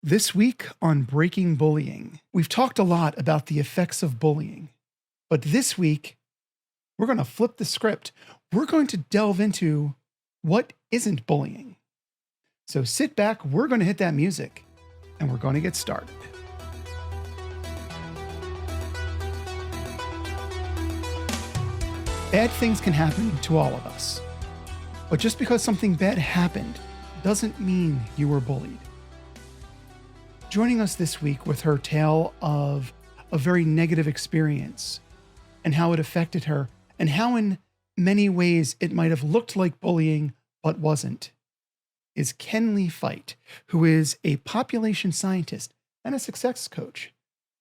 This week on Breaking Bullying, we've talked a lot about the effects of bullying, but this week we're going to flip the script. We're going to delve into what isn't bullying. So sit back, we're going to hit that music, and we're going to get started. Bad things can happen to all of us, but just because something bad happened doesn't mean you were bullied. Joining us this week with her tale of a very negative experience and how it affected her and how in many ways it might have looked like bullying but wasn't, is Kenlie Fite, who is a population scientist and a success coach,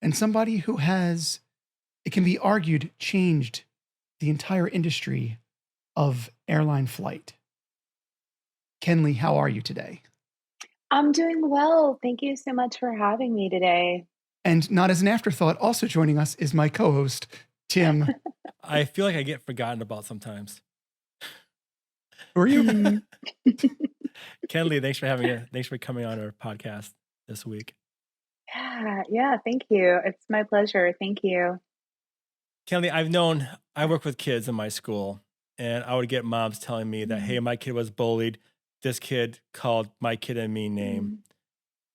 and somebody who has, it can be argued, changed the entire industry of airline flight. Kenlie, how are you today? I'm doing well. Thank you so much for having me today. And not as an afterthought, also joining us is my co-host, Tim. I feel like I get forgotten about sometimes. Who are you? Kenlie, thanks for coming on our podcast this week. Yeah, thank you. It's my pleasure. Thank you. Kenlie, I work with kids in my school, and I would get moms telling me that, hey, my kid was bullied. This kid called my kid a mean name.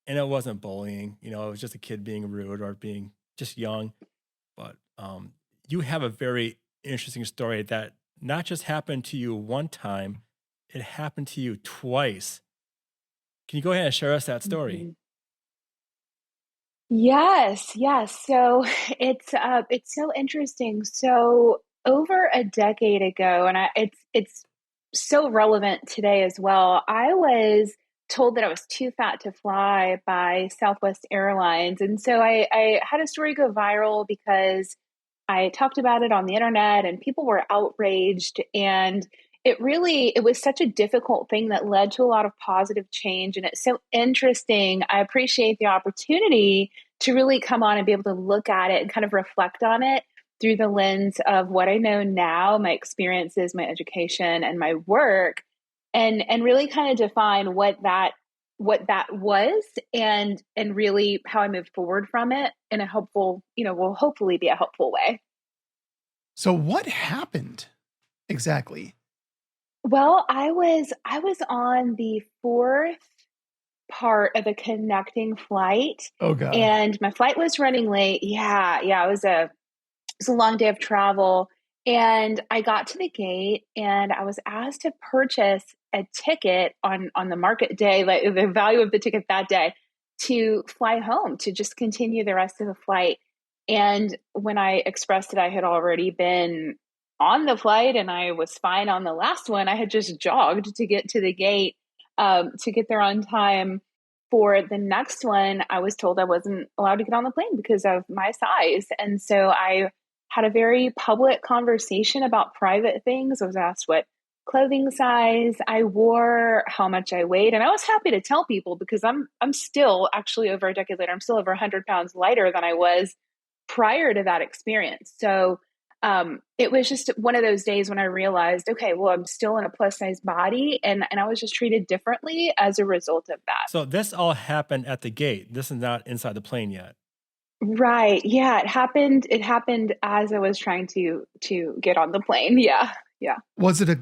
And it wasn't bullying. It was just a kid being rude or being just young. But you have a very interesting story that not just happened to you one time, it happened to you twice. Can you go ahead and share us that story? Yes. So it's so interesting. So over a decade ago, and it's so relevant today as well. I was told that I was too fat to fly by Southwest Airlines. And so I had a story go viral because I talked about it on the internet and people were outraged. And it was such a difficult thing that led to a lot of positive change. And it's so interesting. I appreciate the opportunity to really come on and be able to look at it and kind of reflect on it through the lens of what I know now, my experiences, my education, and my work, and really kind of define what that was and really how I moved forward from it in a helpful, will hopefully be a helpful way. So what happened exactly? Well, I was on the fourth part of a connecting flight. Oh God. And my flight was running late. Yeah, it was a long day of travel. And I got to the gate and I was asked to purchase a ticket on the market day, like the value of the ticket that day, to fly home, to just continue the rest of the flight. And when I expressed that I had already been on the flight and I was fine on the last one, I had just jogged to get to the gate, to get there on time. For the next one, I was told I wasn't allowed to get on the plane because of my size. And so I had a very public conversation about private things. I was asked what clothing size I wore, how much I weighed, and I was happy to tell people because I'm still, actually over a decade later, I'm still over 100 pounds lighter than I was prior to that experience. So it was just one of those days when I realized, okay, well, I'm still in a plus size body, and I was just treated differently as a result of that. So this all happened at the gate. This is not inside the plane yet. Right. Yeah, it happened. It happened as I was trying to get on the plane. Yeah. Was it a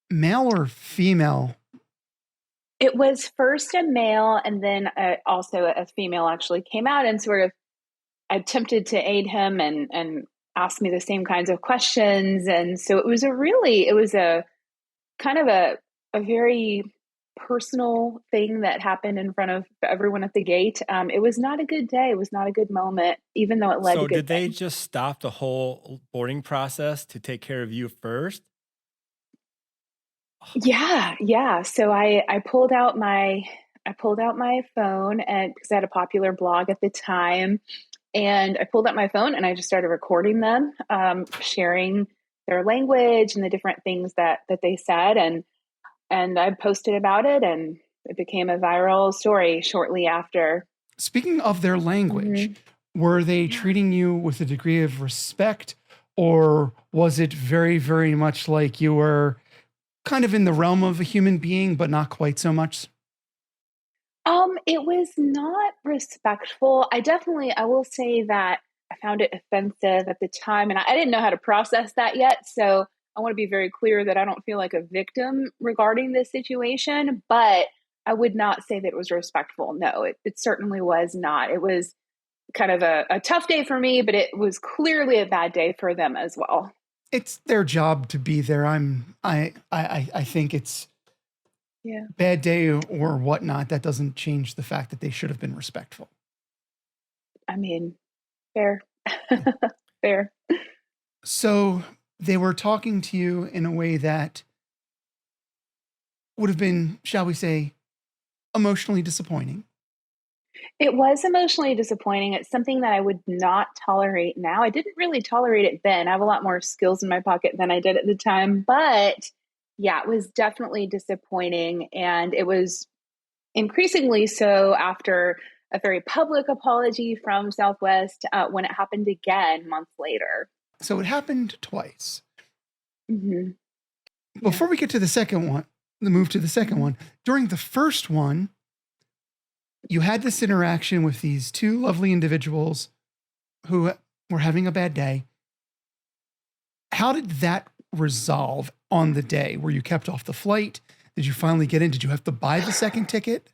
male or female? It was first a male, and then also a female actually came out and sort of attempted to aid him and asked me the same kinds of questions. And so it was a kind of a very personal thing that happened in front of everyone at the gate. It was not a good day. It was not a good moment, even though it led to So good did they things. just stop the whole boarding process to take care of you first? Yeah. So I pulled out my phone, and because I had a popular blog at the time, and I pulled out my phone and I just started recording them, sharing their language and the different things that they said, and I posted about it, and it became a viral story shortly after. Speaking of their language, were they treating you with a degree of respect, or was it very, very much like you were kind of in the realm of a human being, but not quite so much? It was not respectful. I will say that I found it offensive at the time, and I didn't know how to process that yet. So I want to be very clear that I don't feel like a victim regarding this situation, but I would not say that it was respectful. No, it certainly was not. It was kind of a tough day for me, but it was clearly a bad day for them as well. It's their job to be there. I think it's Yeah. bad day or whatnot. That doesn't change the fact that they should have been respectful. I mean, fair. Yeah. Fair. So they were talking to you in a way that would have been, shall we say, emotionally disappointing. It was emotionally disappointing. It's something that I would not tolerate now. I didn't really tolerate it then. I have a lot more skills in my pocket than I did at the time. But yeah, it was definitely disappointing. And it was increasingly so after a very public apology from Southwest when it happened again months later. So it happened twice. Hmm. Yeah. Before we get to the second one, the move to the second one, during the first one, you had this interaction with these two lovely individuals who were having a bad day. How did that resolve on the day? Were you kept off the flight? Did you finally get in? Did you have to buy the second ticket?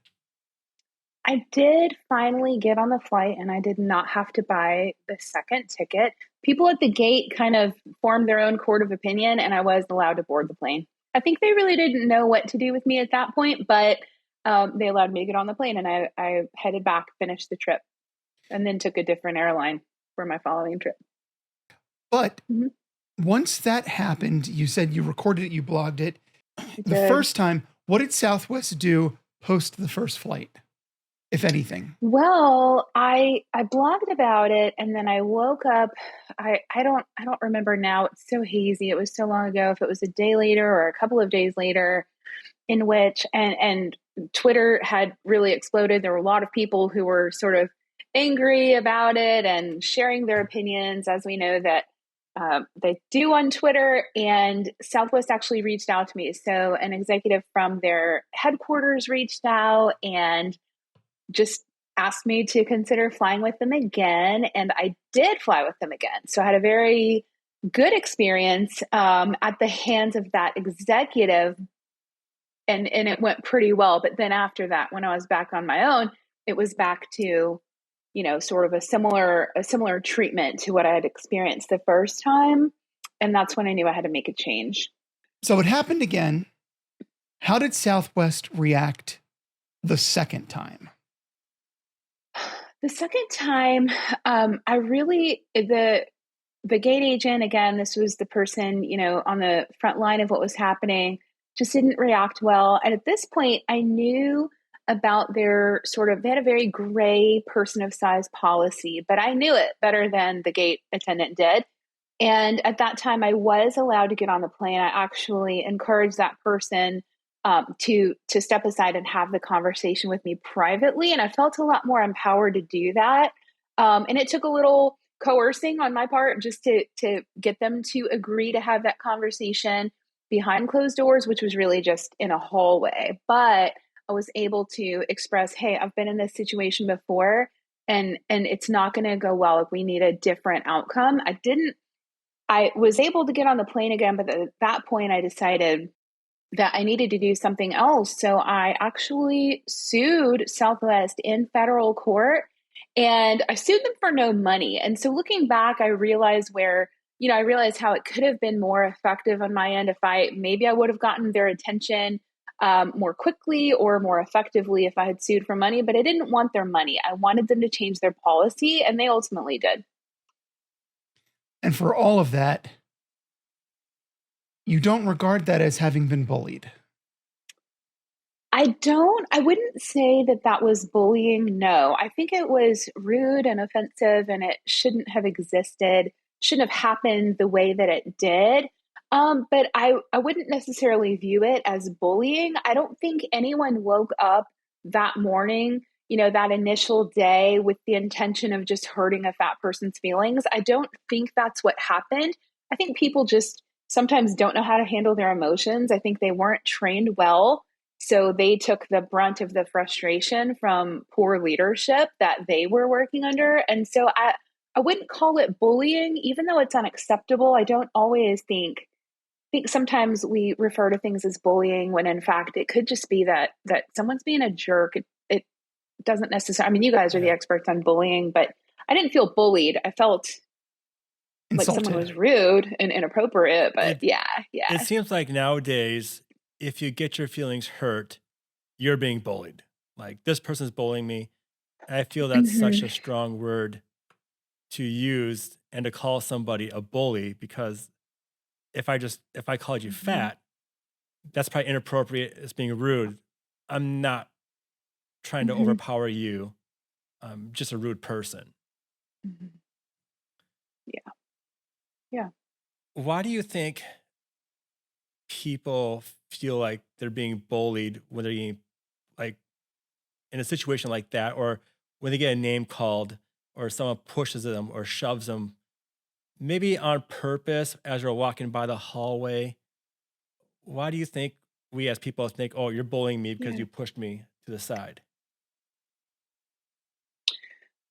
I did finally get on the flight and I did not have to buy the second ticket. People at the gate kind of formed their own court of opinion and I was allowed to board the plane. I think they really didn't know what to do with me at that point, but they allowed me to get on the plane and I headed back, finished the trip, and then took a different airline for my following trip. But Mhm. once that happened, you said you recorded it, you blogged it. I The did. first time, what did Southwest do post the first flight, if anything? Well, I blogged about it and then I woke up. I don't remember now. It's so hazy. It was so long ago if it was a day later or a couple of days later in which and Twitter had really exploded. There were a lot of people who were sort of angry about it and sharing their opinions, as we know that they do on Twitter. And Southwest actually reached out to me. So an executive from their headquarters reached out and just asked me to consider flying with them again. And I did fly with them again. So I had a very good experience at the hands of that executive and it went pretty well. But then after that, when I was back on my own, it was back to, sort of a similar treatment to what I had experienced the first time. And that's when I knew I had to make a change. So it happened again. How did Southwest react the second time? The second time, I really the gate agent again. This was the person on the front line of what was happening. Just didn't react well. And at this point, I knew about their they had a very gray person of size policy, but I knew it better than the gate attendant did. And at that time, I was allowed to get on the plane. I actually encouraged that person to step aside and have the conversation with me privately, and I felt a lot more empowered to do that. And it took a little coercing on my part just to get them to agree to have that conversation behind closed doors, which was really just in a hallway. But I was able to express, "Hey, I've been in this situation before, and it's not going to go well if we need a different outcome." I was able to get on the plane again, but at that point, I decided that I needed to do something else. So I actually sued Southwest in federal court and I sued them for no money. And so looking back, I realized I realized how it could have been more effective on my end if maybe I would have gotten their attention more quickly or more effectively if I had sued for money, but I didn't want their money. I wanted them to change their policy and they ultimately did. And for all of that, you don't regard that as having been bullied. I wouldn't say that that was bullying. No, I think it was rude and offensive and it shouldn't have existed, shouldn't have happened the way that it did. But I wouldn't necessarily view it as bullying. I don't think anyone woke up that morning, that initial day with the intention of just hurting a fat person's feelings. I don't think that's what happened. I think people just sometimes don't know how to handle their emotions. I think they weren't trained well So they took the brunt of the frustration from poor leadership that they were working under. And so I wouldn't call it bullying, even though it's unacceptable. I don't always think sometimes we refer to things as bullying when in fact it could just be that someone's being a jerk. It doesn't necessarily, I mean, you guys are the Yeah. experts on bullying, but I didn't feel bullied. I felt like someone Insulted. was rude and inappropriate, but It yeah. it seems like nowadays, if you get your feelings hurt, you're being bullied. Like this person's bullying me. I feel that's such Hmm. a strong word to use and to call somebody a bully because if I called you Hmm. fat, that's probably inappropriate. It's being rude. I'm not trying to Hmm. overpower you. I'm just a rude person. Hmm. Yeah. Yeah. Why do you think people feel like they're being bullied when they're getting like in a situation like that, or when they get a name called, or someone pushes them or shoves them, maybe on purpose as you're walking by the hallway? Why do you think we as people think, oh, you're bullying me because Yeah. you pushed me to the side?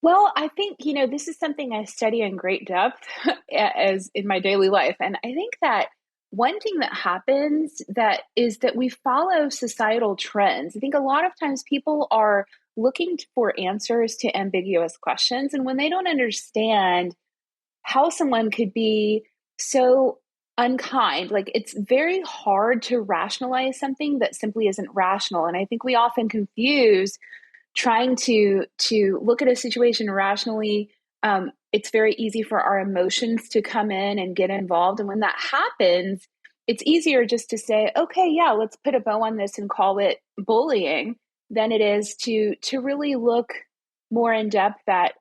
Well, I think, this is something I study in great depth as in my daily life. And I think that one thing that happens that is that we follow societal trends. I think a lot of times people are looking for answers to ambiguous questions. And when they don't understand how someone could be so unkind, like it's very hard to rationalize something that simply isn't rational. And I think we often confuse trying to look at a situation rationally. It's very easy for our emotions to come in and get involved, and when that happens, it's easier just to say, okay, yeah, let's put a bow on this and call it bullying, than it is to really look more in depth at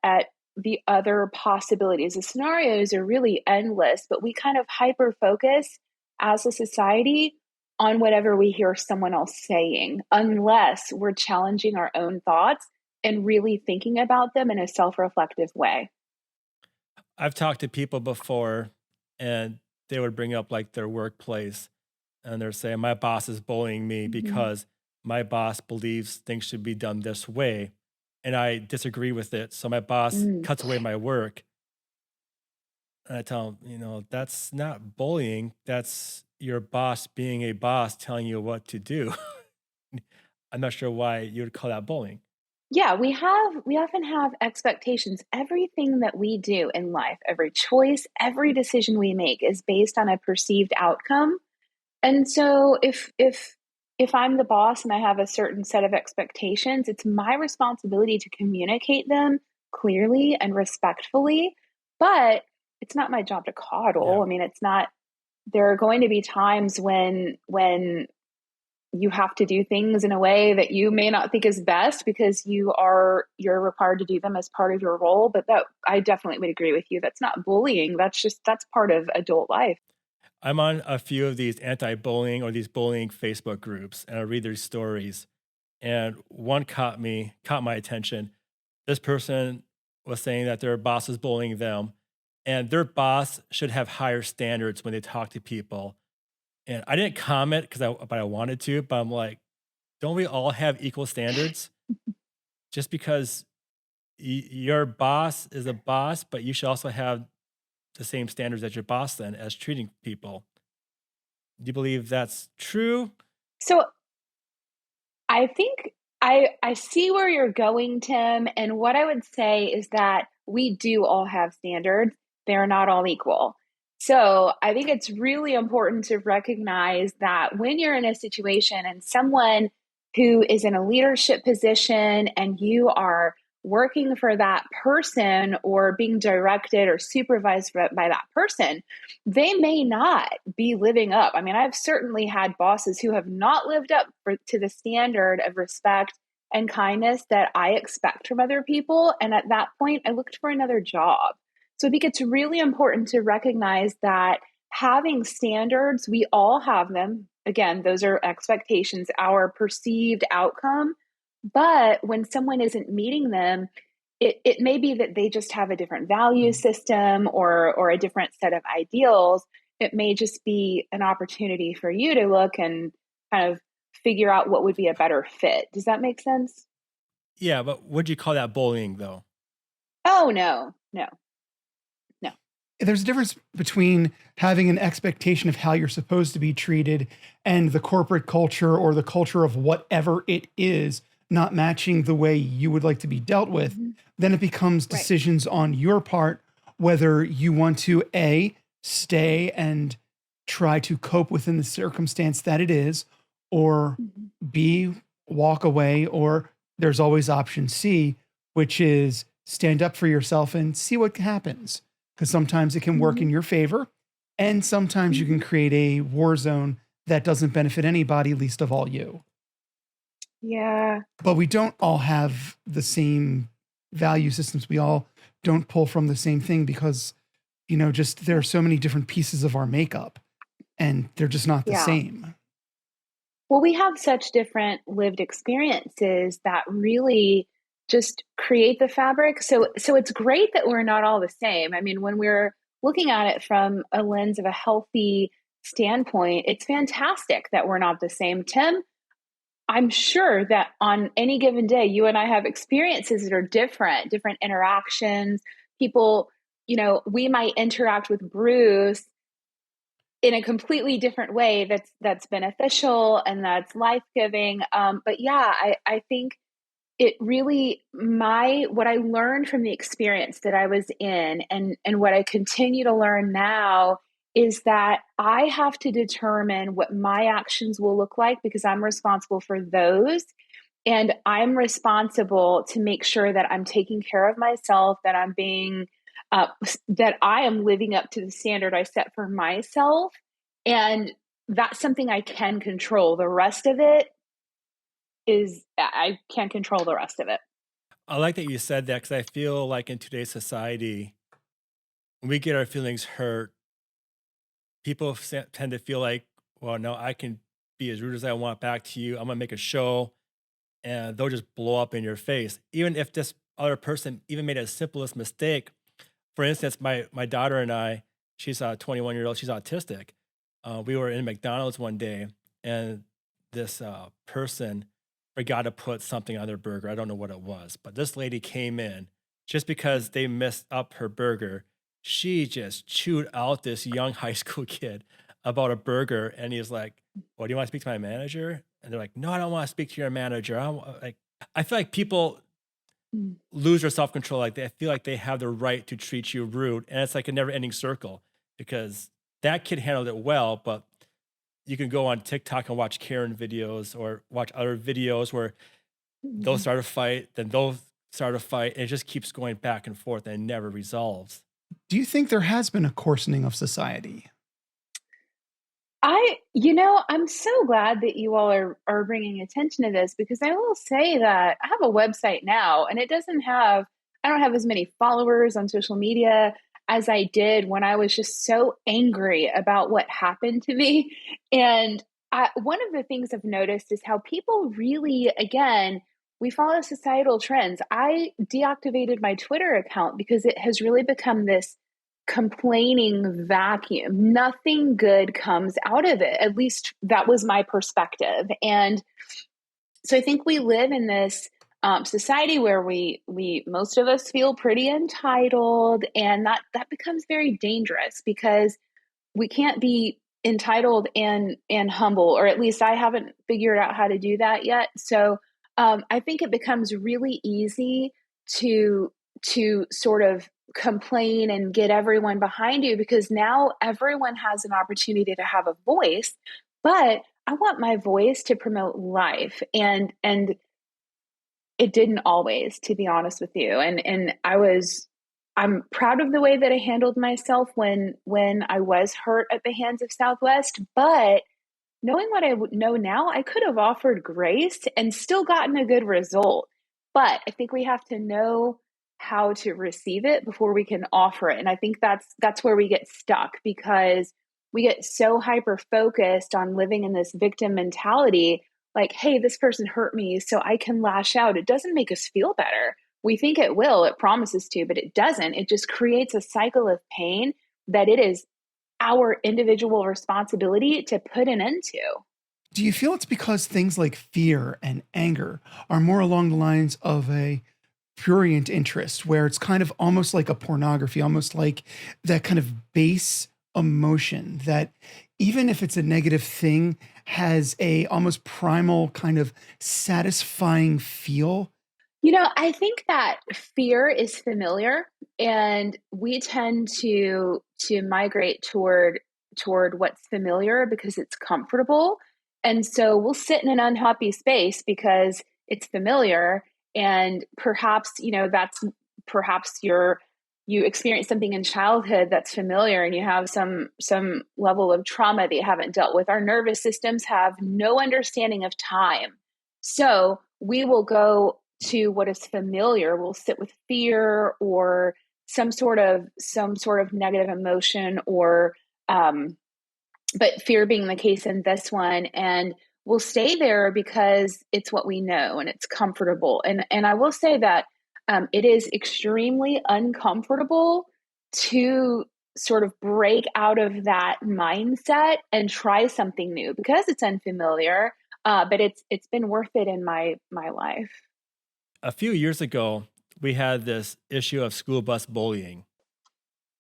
the other possibilities. The scenarios are really endless, but we kind of hyper focus as a society on whatever we hear someone else saying, unless we're challenging our own thoughts and really thinking about them in a self reflective way. I've talked to people before and they would bring up like their workplace and they're saying, my boss is bullying me Hmm. because my boss believes things should be done this way. And I disagree with it. So my boss Mm. cuts away my work. And I tell them, that's not bullying. That's your boss being a boss telling you what to do. I'm not sure why you would call that bullying. Yeah, we often have expectations. Everything that we do in life, every choice, every decision we make is based on a perceived outcome. And so if I'm the boss and I have a certain set of expectations, it's my responsibility to communicate them clearly and respectfully, but it's not my job to coddle. Yeah. I mean, it's not, there are going to be times when you have to do things in a way that you may not think is best because you're required to do them as part of your role. But that, I definitely would agree with you, that's not bullying. That's part of adult life. I'm on a few of these anti bullying or these bullying Facebook groups and I read their stories. And one caught my attention. This person was saying that their boss is bullying them and their boss should have higher standards when they talk to people. And I didn't comment but I wanted to, but I'm like, don't we all have equal standards? Just because your boss is a boss, but you should also have the same standards as your boss then as treating people. Do you believe that's true? So I think I see where you're going, Tim, and what I would say is that we do all have standards. They're not all equal. So I think it's really important to recognize that when you're in a situation and someone who is in a leadership position and you are working for that person or being directed or supervised by that person, they may not be living up. I mean, I've certainly had bosses who have not lived up to the standard of respect and kindness that I expect from other people. And at that point, I looked for another job. So I think it's really important to recognize that having standards, we all have them. Again, those are expectations, our perceived outcome. But when someone isn't meeting them, it may be that they just have a different value Mhm. system or a different set of ideals. It may just be an opportunity for you to look and kind of figure out what would be a better fit. Does that make sense? Yeah, but would you call that bullying though? Oh, no, no, no. There's a difference between having an expectation of how you're supposed to be treated and the corporate culture or the culture of whatever it is not matching the way you would like to be dealt with. Mhm. Then it becomes Right. decisions on your part whether you want to A, stay and try to cope within the circumstance that it is, or Mhm. B, walk away, or there's always option C, which is stand up for yourself and see what happens. Because sometimes it can work Mhm. in your favor, and sometimes you can Mhm. create a war zone that doesn't benefit anybody, least of all you. Yeah. But we don't all have the same value systems. We all don't pull from the same thing because, just there are so many different pieces of our makeup and they're just not the Yeah. same. Well, we have such different lived experiences that really just create the fabric. So it's great that we're not all the same. I mean, when we're looking at it from a lens of a healthy standpoint, it's fantastic that we're not the same. Tim, I'm sure that on any given day, you and I have experiences that are different, different interactions. People, we might interact with Bruce in a completely different way that's beneficial and that's life-giving. But yeah, I think it really my what I learned from the experience that I was in and what I continue to learn now is that I have to determine what my actions will look like because I'm responsible for those. And I'm responsible to make sure that I'm taking care of myself, that I'm being, that I am living up to the standard I set for myself. And that's something I can control. The rest of it is, I can't control the rest of it. I like that you said that because I feel like in today's society, when we get our feelings hurt, people tend to feel like, well, no, I can be as rude as I want back to you. I'm gonna make a show, and they'll just blow up in your face, even if this other person even made a simplest mistake. For instance, my daughter and I, she's a 21-year-old, she's autistic. We were in McDonald's one day, and this person forgot to put something on their burger. I don't know what it was, but this lady came in just because they messed up her burger. She just chewed out this young high school kid about a burger, and he's like, "Well, do you want to speak to my manager?" And they're like, "No, I don't want to speak to your manager." I feel like people Mm. lose their self control. Like they feel like they have the right to treat you rude, and it's like a never ending circle because that kid handled it well, but you can go on TikTok and watch Karen videos or watch other videos where they'll Mhm. start a fight, then they'll start a fight, and it just keeps going back and forth and it never resolves. Do you think there has been a coarsening of society? I'm so glad that you all are bringing attention to this because I will say that I have a website now and I don't have as many followers on social media as I did when I was just so angry about what happened to me. And one of the things I've noticed is how people really, again, we follow societal trends. I deactivated my Twitter account because it has really become this complaining vacuum. Nothing good comes out of it. At least that was my perspective. And so I think we live in this society where we most of us feel pretty entitled, and that becomes very dangerous because we can't be entitled and humble, or at least I haven't figured out how to do that yet. So I think it becomes really easy to sort of complain and get everyone behind you because now everyone has an opportunity to have a voice. But I want my voice to promote life, and it didn't always, to be honest with you. And I'm proud of the way that I handled myself when I was hurt at the hands of Southwest, but knowing what I know now, I could have offered grace and still gotten a good result. But I think we have to know how to receive it before we can offer it. And I think that's where we get stuck because we get so hyper focused on living in this victim mentality, like, hey, this person hurt me, so I can lash out. It doesn't make us feel better. We think it will, it promises to, but it doesn't. It just creates a cycle of pain that it is our individual responsibility to put an end to. Do you feel it's because things like fear and anger are more along the lines of a prurient interest, where it's kind of almost like a pornography, almost like that kind of base emotion that even if it's a negative thing, has a almost primal kind of satisfying feel? I think that fear is familiar, and we tend to migrate toward what's familiar because it's comfortable. And so we'll sit in an unhappy space because it's familiar, and perhaps, that's perhaps you experience something in childhood that's familiar, and you have some level of trauma that you haven't dealt with. Our nervous systems have no understanding of time. So we will go to what is familiar. We'll sit with fear or some sort of negative emotion, or um, but fear being the case in this one, and we'll stay there because it's what we know and it's comfortable. And I will say that it is extremely uncomfortable to sort of break out of that mindset and try something new because it's unfamiliar. But it's been worth it in my life. A few years ago, we had this issue of school bus bullying,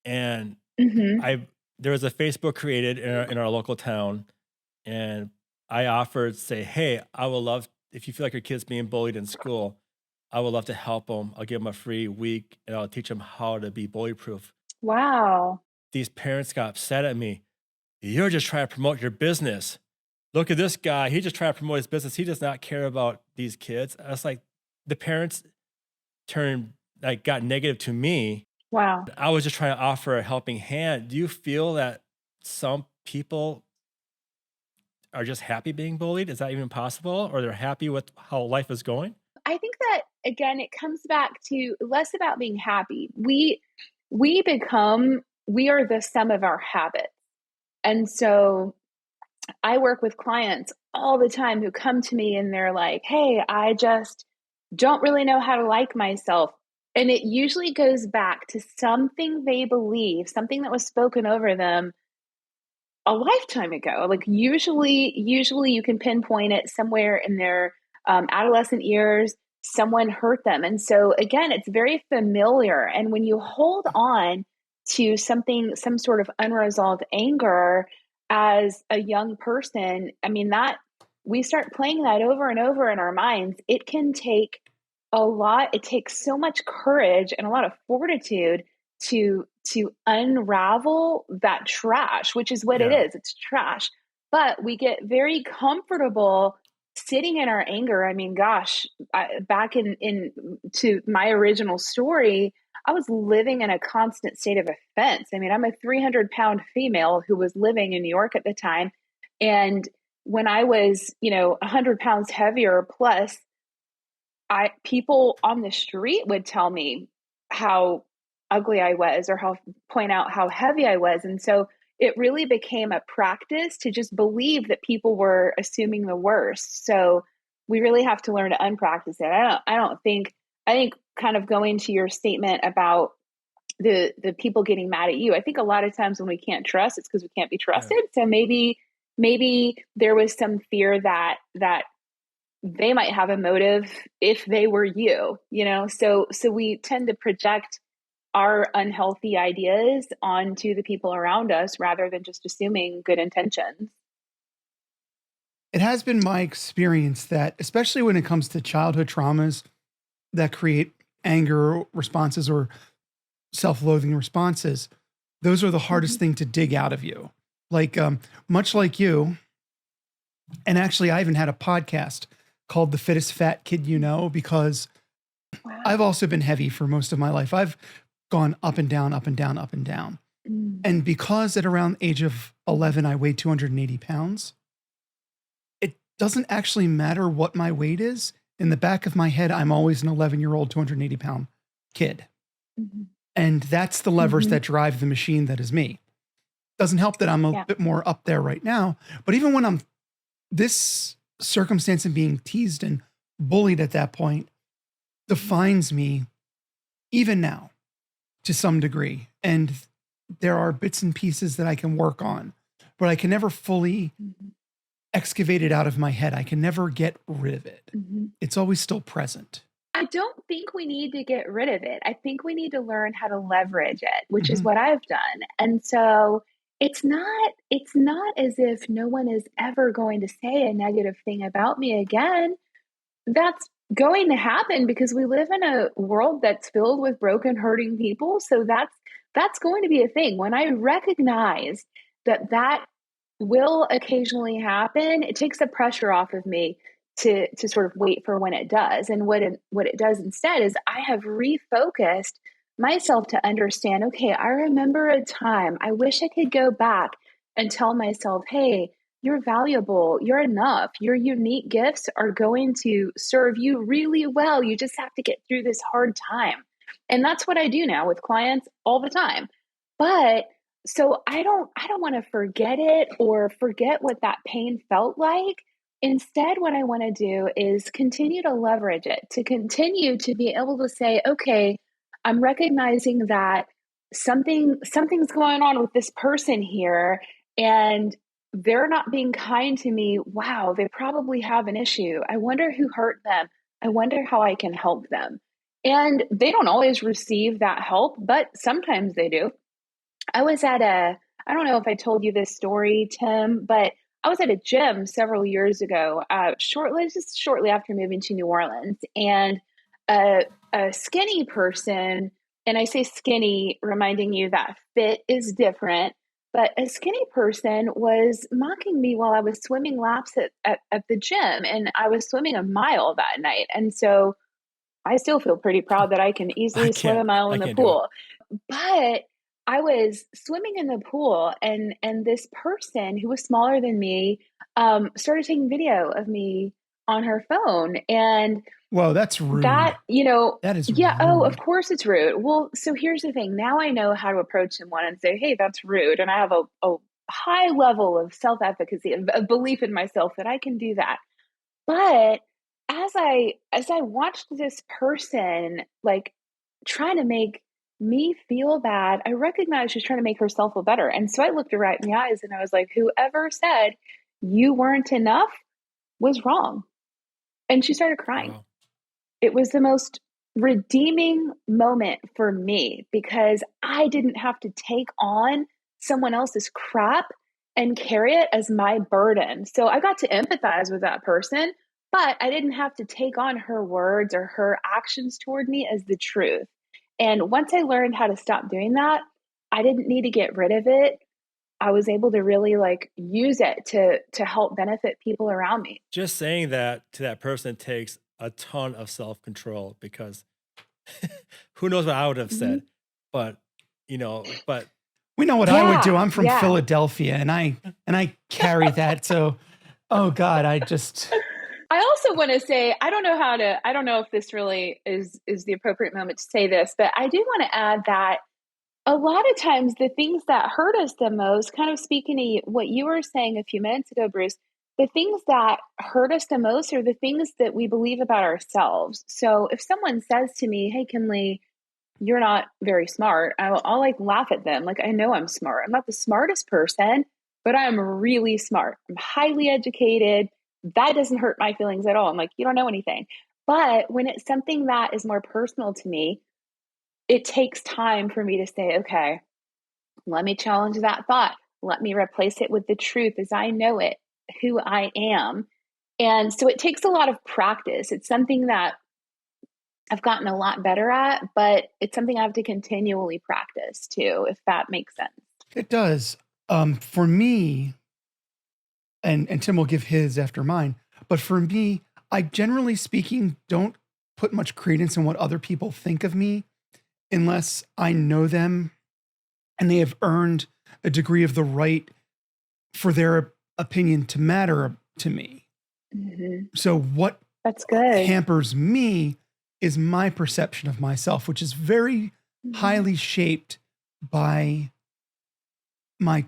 and Hmm. I there was a Facebook created in our local town, and I offered say, "Hey, I would love if you feel like your kid's being bullied in school, I would love to help them. I'll give them a free week, and I'll teach them how to be bully proof." Wow. These parents got upset at me. You're just trying to promote your business. Look at this guy. He just trying to promote his business. He does not care about these kids. I was like, the parents turned like got negative to me. Wow. I was just trying to offer a helping hand. Do you feel that some people are just happy being bullied? Is that even possible? Or they're happy with how life is going? I think that again, it comes back to less about being happy. We are the sum of our habits. And so I work with clients all the time who come to me and they're like, "Hey, I just don't really know how to like myself." And it usually goes back to something they believe, something that was spoken over them a lifetime ago. Like usually you can pinpoint it somewhere in their adolescent years. Someone hurt them, and so again, it's very familiar. And when you hold on to something, some sort of unresolved anger as a young person, I mean that we start playing that over and over in our minds. It can take a lot. It takes so much courage and a lot of fortitude to unravel that trash, which is what it Yeah. is. It's trash. But we get very comfortable sitting in our anger. I mean, gosh, back in to my original story, I was living in a constant state of offense. I mean, I'm a 300-pound female who was living in New York at the time, and when I was, 100 pounds heavier plus, I people on the street would tell me how ugly I was, or how point out how heavy I was. And so it really became a practice to just believe that people were assuming the worst. So we really have to learn to unpractice it. I don't think I think kind of going to your statement about the people getting mad at you. I think a lot of times when we can't trust, it's because we can't be Yeah. trusted. So maybe there was some fear that they might have a motive if they were so we tend to project our unhealthy ideas onto the people around us rather than just assuming good intentions. It has been my experience that, especially when it comes to childhood traumas that create anger responses or self loathing responses, those are the hardest Mhm. thing to dig out of you. Like, much like you, and actually, I even had a podcast called The Fittest Fat Kid You Know, because I've Wow. also been heavy for most of my life. I've gone up and down, up and down, up and down. Mm. And because at around the age of 11, I weighed 280 pounds, it doesn't actually matter what my weight is. In the back of my head, I'm always an 11-year-old, 280-pound kid. Mhm. And that's the levers Mhm. that drive the machine that is me. Doesn't help that I'm a Yeah. bit more up there right now. But even when I'm this circumstance and being teased and bullied at that point defines me even now to some degree. And there are bits and pieces that I can work on, but I can never fully Mhm. excavated out of my head. I can never get rid of it. Mhm. It's always still present. I don't think we need to get rid of it. I think we need to learn how to leverage it, which is Mhm. what I've done. And so it's not as if no one is ever going to say a negative thing about me again. That's going to happen because we live in a world that's filled with broken, hurting people. So that's going to be a thing. When I recognize that will occasionally happen, it takes the pressure off of me to sort of wait for when it does. And what it does instead is I have refocused myself to understand, okay, I remember a time. I wish I could go back and tell myself, hey, you're valuable, you're enough, your unique gifts are going to serve you really well. You just have to get through this hard time. And that's what I do now with clients all the time. But so I don't want to forget it or forget what that pain felt like. Instead, what I want to do is continue to leverage it, to continue to be able to say, okay, I'm recognizing that something's going on with this person here, and they're not being kind to me. Wow, they probably have an issue. I wonder who hurt them. I wonder how I can help them. And they don't always receive that help, but sometimes they do. I don't know if I told you this story, Tim, but I was at a gym several years ago, just shortly after moving to New Orleans, and a skinny person, and I say skinny, reminding you that fit is different, but a skinny person was mocking me while I was swimming laps at the gym, and I was swimming a mile that night. And so I still feel pretty proud that I can I easily swim a can't. mile I in the can't do it. pool. But I was swimming in the pool, and this person who was smaller than me started taking video of me on her phone. And Whoa, that's rude. that, you know, That is yeah, oh, of rude. course it's rude. Well, so here's the thing. Now I know how to approach someone and say, hey, that's rude. And I have a high level of self efficacy, of belief in myself that I can do that. But as I watched this person like trying to make me feel bad, I recognized she's trying to make herself feel better. And so I looked her right in the eyes and I was like, whoever said you weren't enough was wrong. And she started crying. Wow. It was the most redeeming moment for me because I didn't have to take on someone else's crap and carry it as my burden. So I got to empathize with that person, but I didn't have to take on her words or her actions toward me as the truth. And once I learned how to stop doing that, I didn't need to get rid of it. I was able to really like use it to help benefit people around me. Just saying that to that person takes a ton of self control because who knows what I would have Mhm. said. But, but We know what I would do. Yeah, I'm from yeah. Philadelphia and I carry that. So, oh God, I just I also want to say I don't know if this really is the appropriate moment to say this, but I do want to add that a lot of times the things that hurt us the most, kind of speaking to what you were saying a few minutes ago, Bruce, the things that hurt us the most are the things that we believe about ourselves. So if someone says to me, "Hey, Kinley, you're not very smart," I'll like laugh at them. Like, I know I'm smart. I'm not the smartest person, but I'm really smart. I'm highly educated. That doesn't hurt my feelings at all. I'm like, you don't know anything. But when it's something that is more personal to me, it takes time for me to say, okay, let me challenge that thought. Let me replace it with the truth as I know it, who I am. And so it takes a lot of practice. It's something that I've gotten a lot better at, but it's something I have to continually practice too, if that makes sense. it does. For me, and Tim will give his after mine, but for me, I generally speaking don't put much credence in what other people think of me unless I know them and they have earned a degree of the right for their opinion to matter to me. Hmm. So what That's good. hampers me is my perception of myself, which is very Hmm. highly shaped by my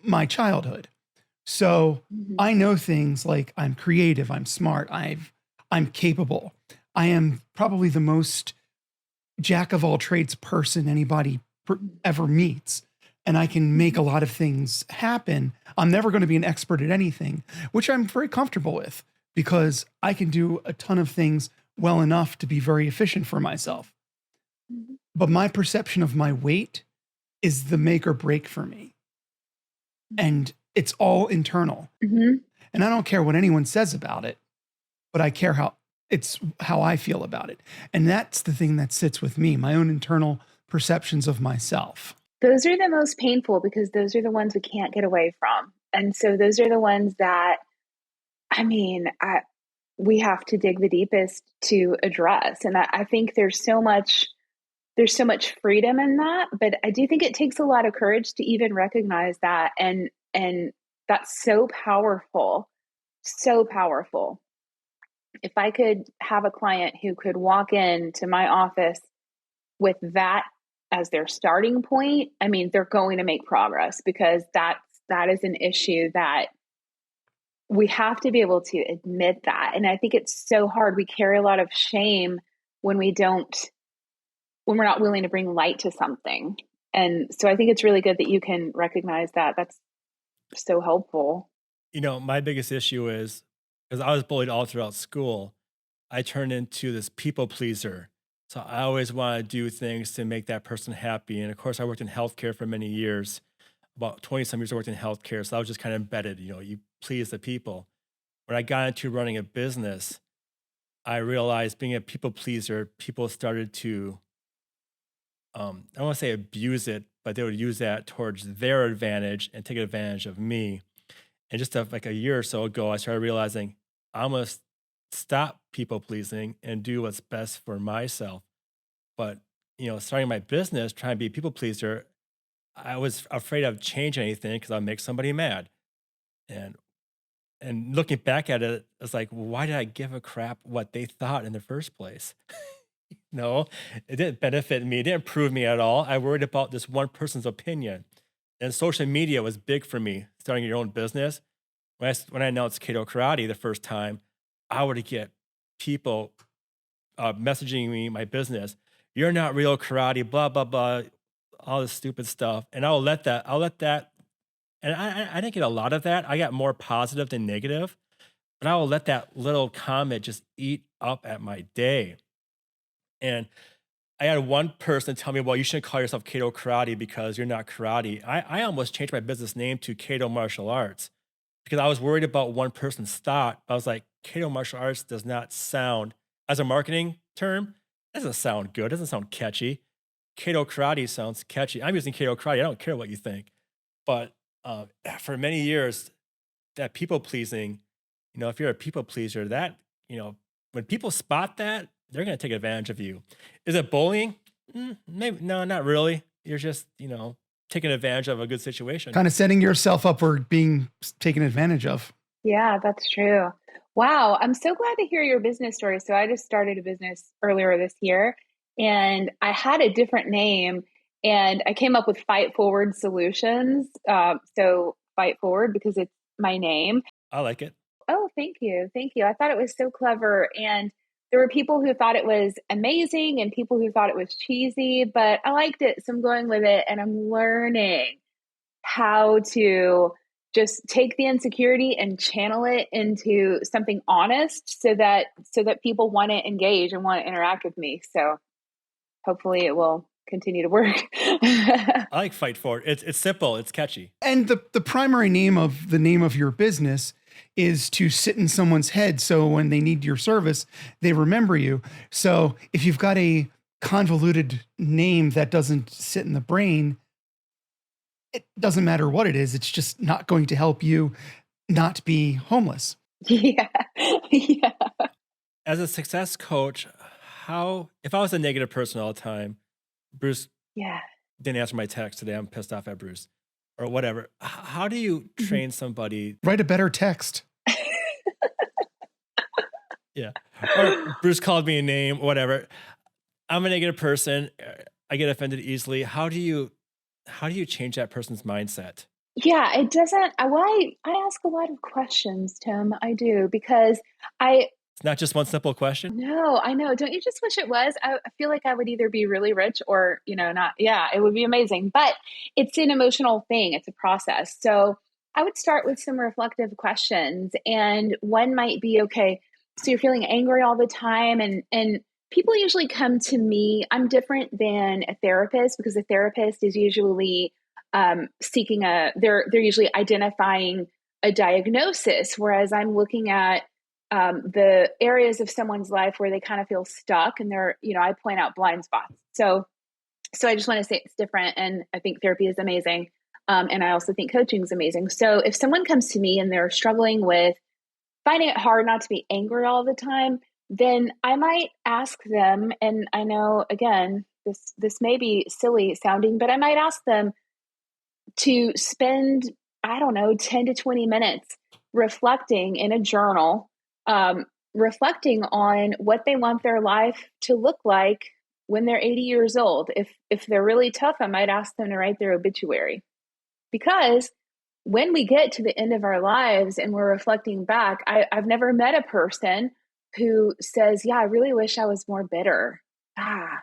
my childhood. So Hmm. I know things like I'm creative, I'm smart, I'm capable. I am probably the most jack of all trades person anybody ever meets. and I can make a lot of things happen. I'm never going to be an expert at anything, which I'm very comfortable with because I can do a ton of things well enough to be very efficient for myself. Mhm. But my perception of my weight is the make or break for me. And it's all internal. Mhm. And I don't care what anyone says about it, but I care how I feel about it. And that's the thing that sits with me, my own internal perceptions of myself. Those are the most painful because those are the ones we can't get away from. And so those are the ones that, I mean, we have to dig the deepest to address. And I think there's so much freedom in that, but I do think it takes a lot of courage to even recognize that. And that's so powerful, so powerful. If I could have a client who could walk into my office with that as their starting point, I mean, they're going to make progress because that is an issue that we have to be able to admit that. And I think it's so hard. We carry a lot of shame when when we're not willing to bring light to something. And so I think it's really good that you can recognize that. That's so helpful. My biggest issue is because I was bullied all throughout school, I turned into this people pleaser. So I always want to do things to make that person happy. And of course, I worked in healthcare for many years. About 20 some years I worked in healthcare. So I was just kind of embedded, you please the people. When I got into running a business, I realized being a people pleaser, people started to, I don't want to say abuse it, but they would use that towards their advantage and take advantage of me. And just like a year or so ago, I started realizing I must stop people pleasing and do what's best for myself. But, starting my business, trying to be a people pleaser, I was afraid of changing anything because I'd make somebody mad. And looking back at it, it's like, why did I give a crap what they thought in the first place? No, it didn't benefit me. It didn't improve me at all. I worried about this one person's opinion. And social media was big for me, starting your own business. When I announced Keto Karate the first time, I would get people messaging me my business. You're not real karate, blah blah blah, all this stupid stuff. And I'll let that. And I didn't get a lot of that. I got more positive than negative, but I will let that little comment just eat up at my day. And I had one person tell me, well, you shouldn't call yourself Keto Karate because you're not karate. I almost changed my business name to Keto Martial Arts because I was worried about one person's thought. I was like, Keto Martial Arts does not sound, as a marketing term, it doesn't sound good. It doesn't sound catchy. Keto Karate sounds catchy. I'm using Keto Karate. I don't care what you think. But for many years, that people pleasing, if you're a people pleaser, when people spot that, they're going to take advantage of you. Is it bullying? Maybe no, not really. You're just taking advantage of a good situation. Kind of setting yourself up for being taken advantage of. Yeah, that's true. Wow, I'm so glad to hear your business story. So I just started a business earlier this year and I had a different name and I came up with Fight Forward Solutions. So Fight Forward because it's my name. I like it. Oh, thank you. Thank you. I thought it was so clever. And there were people who thought it was amazing and people who thought it was cheesy, but I liked it. So I'm going with it and I'm learning how to just take the insecurity and channel it into something honest so that people want to engage and want to interact with me. So hopefully it will continue to work. I like Fight Forward. It's simple. It's catchy. And the primary name of your business is to sit in someone's head. So when they need your service, they remember you. So if you've got a convoluted name that doesn't sit in the brain, it doesn't matter what it is. It's just not going to help you not be homeless. Yeah. Yeah. As a success coach, if I was a negative person all the time, Bruce Yeah. didn't answer my text today. I'm pissed off at Bruce or whatever. How do you train somebody? Write a better text. Yeah. Or Bruce called me a name, whatever. I'm a negative person. I get offended easily. How do you change that person's mindset? Yeah, it doesn't. I ask a lot of questions, Tim. I do because I It's not just one simple question. No, I know. Don't you just wish it was? I feel like I would either be really rich or, not. Yeah, it would be amazing. But it's an emotional thing, it's a process. So I would start with some reflective questions. And one might be, okay, so you're feeling angry all the time. And people usually come to me. I'm different than a therapist because a therapist is usually seeking they're usually identifying a diagnosis, whereas I'm looking at the areas of someone's life where they kind of feel stuck and I point out blind spots. So I just want to say it's different. And I think therapy is amazing. And I also think coaching is amazing. So if someone comes to me and they're struggling with finding it hard not to be angry all the time, then I might ask them, and I know, again, this may be silly sounding, but I might ask them to spend, I don't know, 10 to 20 minutes reflecting in a journal, reflecting on what they want their life to look like when they're 80 years old. If they're really tough, I might ask them to write their obituary. Because when we get to the end of our lives and we're reflecting back, I've never met a person who says, yeah, I really wish I was more bitter. Ah,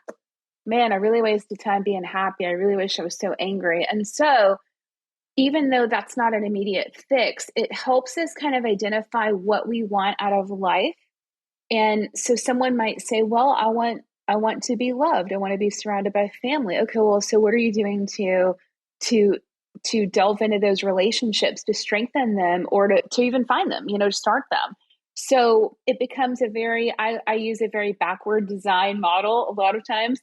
man, I really wasted time being happy. I really wish I was so angry. And so even though that's not an immediate fix, it helps us kind of identify what we want out of life. And so someone might say, well, I want to be loved. I want to be surrounded by family. Okay, well, so what are you doing to delve into those relationships, to strengthen them, or to even find them, to start them? So it becomes I use a very backward design model a lot of times.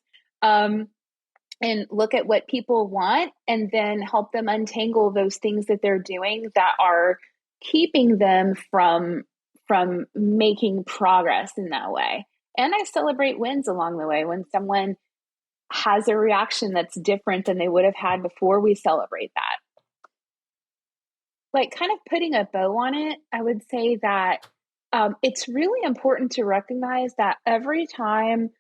And look at what people want and then help them untangle those things that they're doing that are keeping them from making progress in that way. And I celebrate wins along the way. When someone has a reaction that's different than they would have had before, we celebrate that. Like, kind of putting a bow on it, I would say that it's really important to recognize that every time,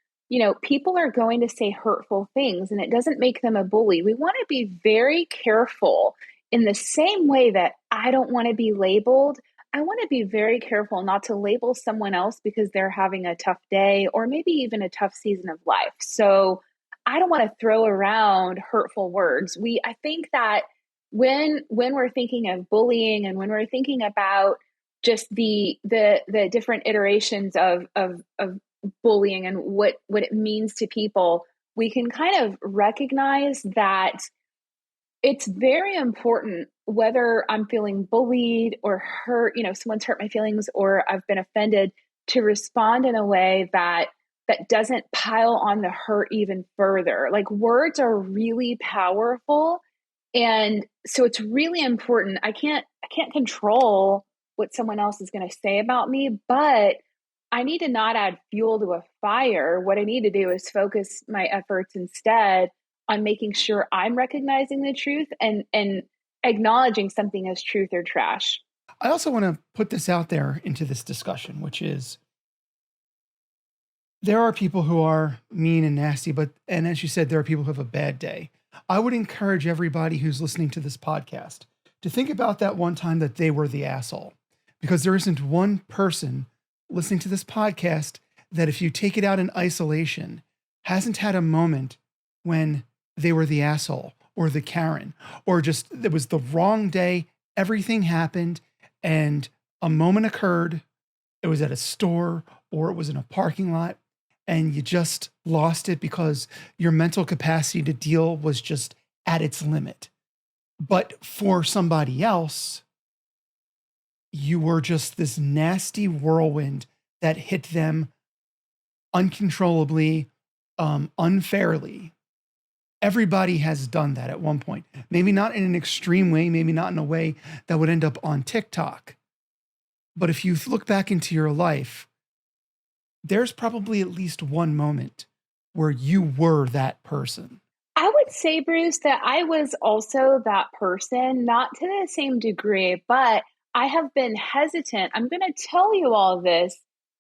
people are going to say hurtful things and it doesn't make them a bully. We want to be very careful in the same way that I don't want to be labeled. I want to be very careful not to label someone else because they're having a tough day or maybe even a tough season of life. So I don't want to throw around hurtful words. I think that when we're thinking of bullying and when we're thinking about just the different iterations of bullying and what it means to people, we can kind of recognize that it's very important, whether I'm feeling bullied or hurt, someone's hurt my feelings or I've been offended, to respond in a way that doesn't pile on the hurt even further. Like, words are really powerful. And so it's really important. I can't control what someone else is going to say about me, but I need to not add fuel to a fire. What I need to do is focus my efforts instead on making sure I'm recognizing the truth and acknowledging something as truth or trash. I also want to put this out there into this discussion, which is there are people who are mean and nasty, and as you said, there are people who have a bad day. I would encourage everybody who's listening to this podcast to think about that one time that they were the asshole, because there isn't one person listening to this podcast that, if you take it out in isolation, hasn't had a moment when they were the asshole or the Karen, or just it was the wrong day. Everything happened and a moment occurred. It was at a store or it was in a parking lot and you just lost it because your mental capacity to deal was just at its limit. But for somebody else, you were just this nasty whirlwind that hit them uncontrollably, unfairly. Everybody has done that at one point. Maybe not in an extreme way, maybe not in a way that would end up on TikTok. But if you look back into your life, there's probably at least one moment where you were that person. I would say, Bruce, that I was also that person, not to the same degree, but I have been hesitant. I'm going to tell you all this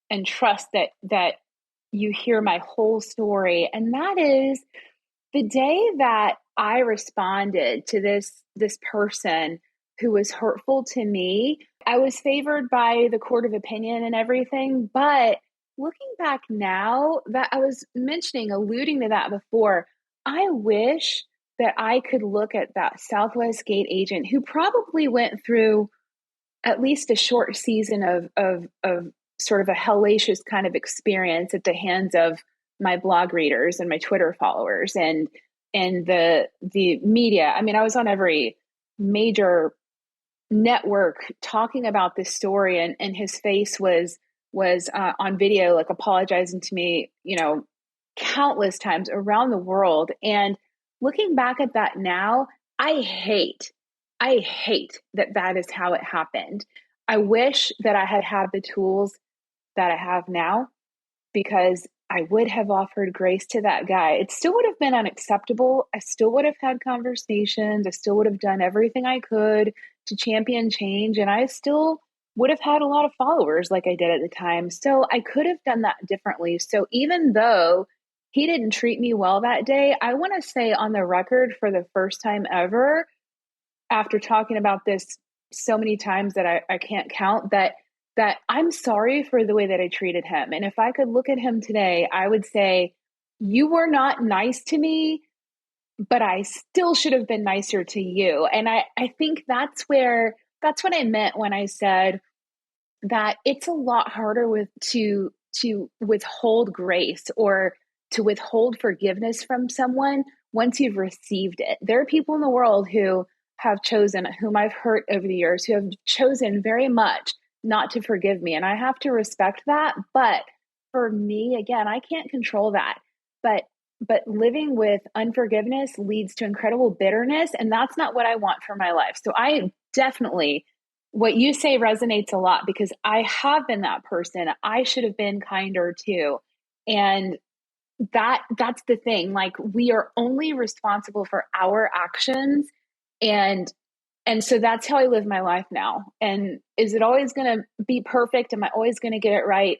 and trust that you hear my whole story. And that is the day that I responded to this person who was hurtful to me. I was favored by the court of opinion and everything, but looking back now, that I was alluding to that before, I wish that I could look at that Southwest gate agent who probably went through at least a short season of sort of a hellacious kind of experience at the hands of my blog readers and my Twitter followers and the media. I mean, I was on every major network talking about this story, and his face was on video, like apologizing to me, countless times around the world. And looking back at that now, I hate that is how it happened. I wish that I had had the tools that I have now, because I would have offered grace to that guy. It still would have been unacceptable. I still would have had conversations. I still would have done everything I could to champion change. And I still would have had a lot of followers like I did at the time. So I could have done that differently. So even though he didn't treat me well that day, I want to say on the record for the first time ever, after talking about this so many times that I can't count, that I'm sorry for the way that I treated him. And if I could look at him today, I would say, you were not nice to me, but I still should have been nicer to you. And I think that's what I meant when I said that it's a lot harder to withhold grace or to withhold forgiveness from someone once you've received it. There are people in the world who have chosen, whom I've hurt over the years, who have chosen very much not to forgive me. And I have to respect that. But for me, again, I can't control that. But living with unforgiveness leads to incredible bitterness. And that's not what I want for my life. So I definitely, what you say resonates a lot, because I have been that person. I should have been kinder too. And that's the thing. Like, we are only responsible for our actions. And so that's how I live my life now. And is it always going to be perfect? Am I always going to get it right?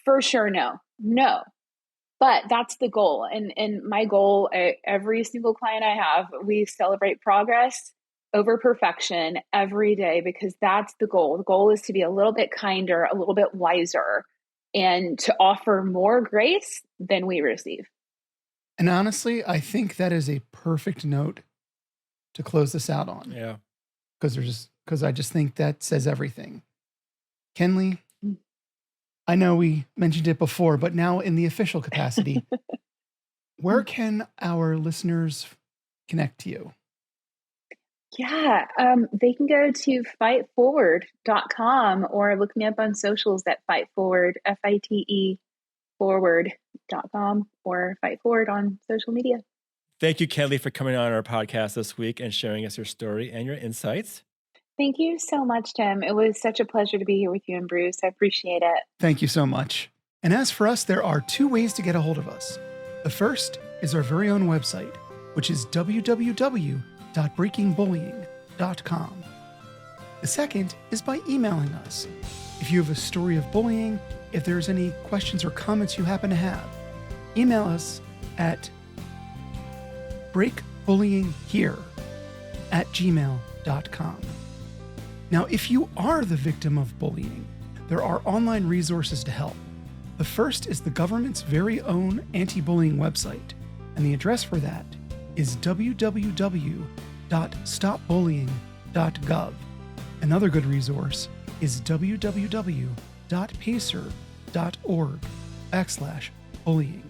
For sure, no. But that's the goal. And my goal, every single client I have, we celebrate progress over perfection every day, because that's the goal. The goal is to be a little bit kinder, a little bit wiser, and to offer more grace than we receive. And honestly, I think that is a perfect note to close this out on. Yeah. Because I just think that says everything. Kenlie, I know we mentioned it before, but now in the official capacity, where can our listeners connect to you? Yeah, they can go to fiteforward.com or look me up on socials at fiteforward, FITE forward.com, or Fite Forward on social media. Thank you, Kenlie, for coming on our podcast this week and sharing us your story and your insights. Thank you so much, Tim. It was such a pleasure to be here with you and Bruce. I appreciate it. Thank you so much. And as for us, there are two ways to get a hold of us. The first is our very own website, which is www.breakingbullying.com. The second is by emailing us. If you have a story of bullying, if there's any questions or comments you happen to have, email us at breakbullyinghere@gmail.com. Now, if you are the victim of bullying, there are online resources to help. The first is the government's very own anti-bullying website, and the address for that is www.stopbullying.gov. Another good resource is www.pacer.org/bullying.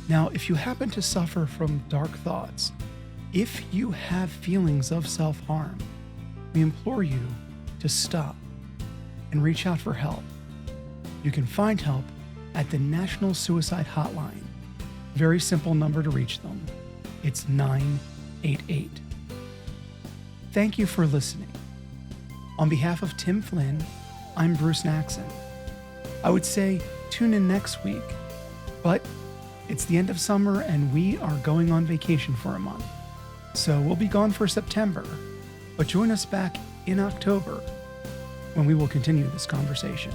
Now, if you happen to suffer from dark thoughts, if you have feelings of self-harm, we implore you to stop and reach out for help. You can find help at the National Suicide Hotline. Very simple number to reach them. It's 988. Thank you for listening. On behalf of Tim Flynn, I'm Bruce Naxon. I would say tune in next week, but it's the end of summer and we are going on vacation for a month. So we'll be gone for September, but join us back in October when we will continue this conversation.